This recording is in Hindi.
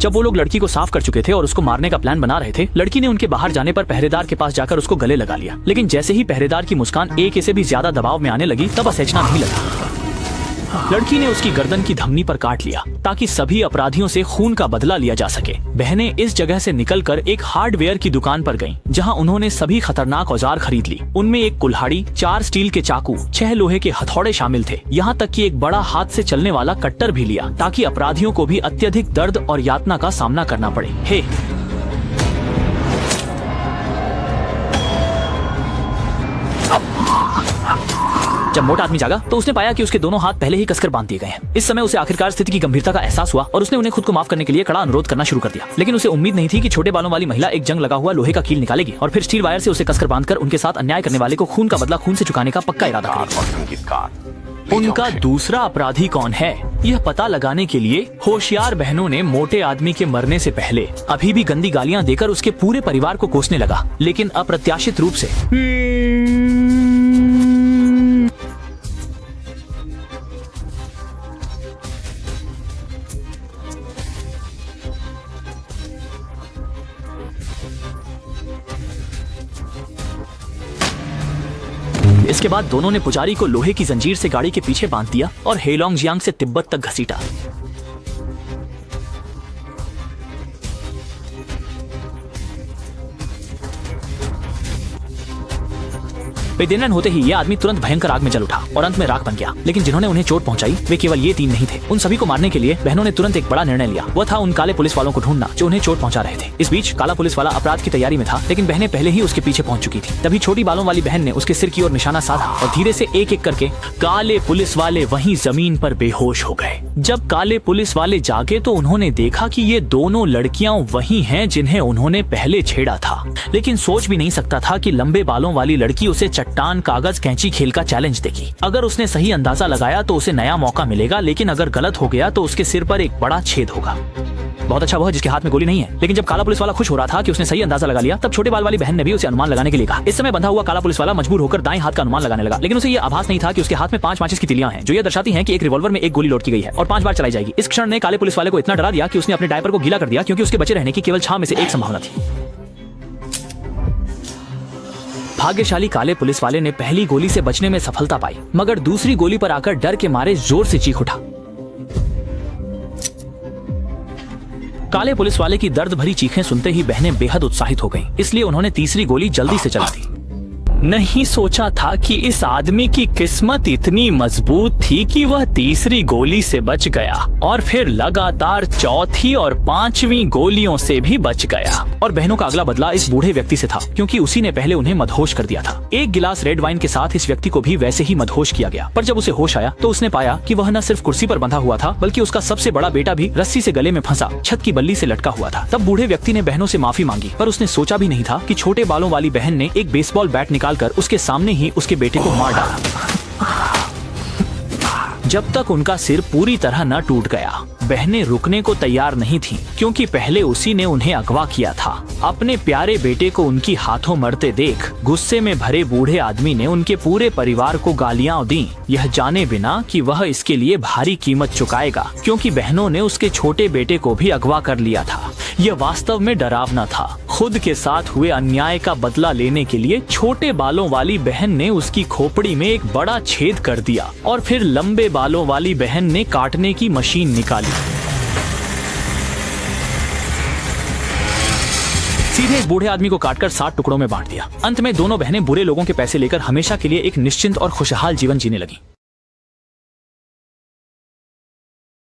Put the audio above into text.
जब वो लोग लड़की को साफ कर चुके थे और उसको मारने का प्लान बना रहे थे, लड़की ने उनके बाहर जाने पर पहरेदार के पास जाकर उसको गले लगा लिया। लेकिन जैसे ही पहरेदार की मुस्कान एक से भी ज्यादा दबाव में आने लगी, तब असहजना नहीं लगा। लड़की ने उसकी गर्दन की धमनी पर काट लिया ताकि सभी अपराधियों से खून का बदला लिया जा सके। बहनें इस जगह से निकलकर एक हार्डवेयर की दुकान पर गईं, जहां उन्होंने सभी खतरनाक औजार खरीद ली। उनमें एक कुल्हाड़ी, 4 स्टील के चाकू, 6 लोहे के हथौड़े शामिल थे। यहाँ तक कि एक बड़ा हाथ से चलने वाला कट्टर भी लिया ताकि अपराधियों को भी अत्यधिक दर्द और यातना का सामना करना पड़े। हे जब मोटा आदमी जागा तो उसने पाया कि उसके दोनों हाथ पहले ही कसकर बांध दिए गए हैं। इस समय उसे आखिरकार स्थिति की गंभीरता का एहसास हुआ और उसने उन्हें खुद को माफ करने के लिए कड़ा अनुरोध करना शुरू कर दिया। लेकिन उसे उम्मीद नहीं थी कि छोटे बालों वाली महिला एक जंग लगा हुआ लोहे का कील निकालेगी और फिर स्टील वायर से उसे कसकर बांधकर उनके साथ अन्याय करने वाले को खून का बदला खून से चुकाने का पक्का इरादा करेगी। उनका दूसरा अपराधी कौन है, यह पता लगाने के लिए होशियार बहनों ने मोटे आदमी के मरने से पहले अभी भी गंदी गालियां देकर उसके पूरे परिवार को कोसने लगा, लेकिन अप्रत्याशित रूप से। इसके बाद दोनों ने पुजारी को लोहे की जंजीर से गाड़ी के पीछे बांध दिया और हेलोंगजियांग से तिब्बत तक घसीटा। बेदिनन होते ही यह आदमी तुरंत भयंकर आग में जल उठा और अंत में राख बन गया। लेकिन जिन्होंने उन्हें चोट पहुंचाई वे केवल ये 3 नहीं थे। उन सभी को मारने के लिए बहनों ने तुरंत एक बड़ा निर्णय लिया। वह था उन काले पुलिस वालों को ढूंढना जो उन्हें चोट पहुंचा रहे थे। इस बीच काला पुलिस वाला अपराध की तैयारी में था, लेकिन बहनें पहले ही उसके पीछे पहुंच चुकी थी। तभी छोटी बालों वाली बहन ने उसके सिर की ओर निशाना साधा और धीरे से एक एक करके काले पुलिस वाले वहीं जमीन पर बेहोश हो गए। जब काले पुलिस वाले जागे तो उन्होंने देखा कि ये दोनों लड़कियां वही हैं जिन्हें उन्होंने पहले छेड़ा था। लेकिन सोच भी नहीं सकता था कि लंबे बालों वाली लड़की उसे चट्टान, कागज, कैंची खेल का चैलेंज देगी। अगर उसने सही अंदाजा लगाया तो उसे नया मौका मिलेगा, लेकिन अगर गलत हो गया तो उसके सिर पर एक बड़ा छेद होगा। बहुत अच्छा वह जिसके हाथ में गोली नहीं है। लेकिन जब काला पुलिस वाला खुश हो रहा था कि उसने सही अंदाजा लगा लिया, तब छोटे बाल वाली बहन ने भी उसे अनुमान लगाने के लिए कहा। इस समय बंधा हुआ काला पुलिस वाला मजबूर होकर दाएं हाथ का अनुमान लगाने लगा, लेकिन उसे यह आभास नहीं था कि उसके हाथ में 5 माचिस की तिलियां हैं, जो यह दर्शाती हैं कि एक रिवॉल्वर में एक गोली लोड की गई है और 5 बार चलाई जाएगी। इस क्षण ने काले पुलिस वाले को इतना डरा दिया कि उसने अपने डायपर को गीला कर दिया, क्योंकि उसके बचे रहने की केवल 6 में से 1 संभावना थी। भाग्यशाली काले पुलिस वाले ने पहली गोली से बचने में सफलता पाई, मगर दूसरी गोली पर आकर डर के मारे जोर से चीख उठा। काले पुलिस वाले की दर्द भरी चीखें सुनते ही बहनें बेहद उत्साहित हो गईं, इसलिए उन्होंने तीसरी गोली जल्दी से चला दी। नहीं सोचा था कि इस आदमी की किस्मत इतनी मजबूत थी कि वह तीसरी गोली से बच गया और फिर लगातार चौथी और 5वीं गोलियों से भी बच गया। और बहनों का अगला बदला इस बूढ़े व्यक्ति से था, क्योंकि उसी ने पहले उन्हें मदहोश कर दिया था। एक गिलास रेड वाइन के साथ इस व्यक्ति को भी वैसे ही मदहोश किया गया। पर जब उसे होश आया तो उसने पाया कि वह न सिर्फ कुर्सी पर बंधा हुआ था, बल्कि उसका सबसे बड़ा बेटा भी रस्सी से गले में फंसा छत की बल्ली से लटका हुआ था। तब बूढ़े व्यक्ति ने बहनों से माफी मांगी, पर उसने सोचा भी नहीं था कि छोटे बालों वाली बहन ने एक बेसबॉल बैट निकालकर उसके सामने ही उसके बेटे को मार डाला, जब तक उनका सिर पूरी तरह न टूट गया। बहनें रुकने को तैयार नहीं थीं, क्योंकि पहले उसी ने उन्हें अगवा किया था। अपने प्यारे बेटे को उनकी हाथों मरते देख गुस्से में भरे बूढ़े आदमी ने उनके पूरे परिवार को गालियां दी, यह जाने बिना कि वह इसके लिए भारी कीमत चुकाएगा, क्योंकि बहनों ने उसके छोटे बेटे को भी अगवा कर लिया था। यह वास्तव में डरावना था। खुद के साथ हुए अन्याय का बदला लेने के लिए छोटे बालों वाली बहन ने उसकी खोपड़ी में एक बड़ा छेद कर दिया और फिर लंबे बालों वाली बहन ने काटने की मशीन निकाली। सीधे इस बूढ़े आदमी को काटकर 60 टुकड़ों में बांट दिया। अंत में दोनों बहनें बुरे लोगों के पैसे लेकर हमेशा के लिए एक निश्चिंत और खुशहाल जीवन जीने लगीं।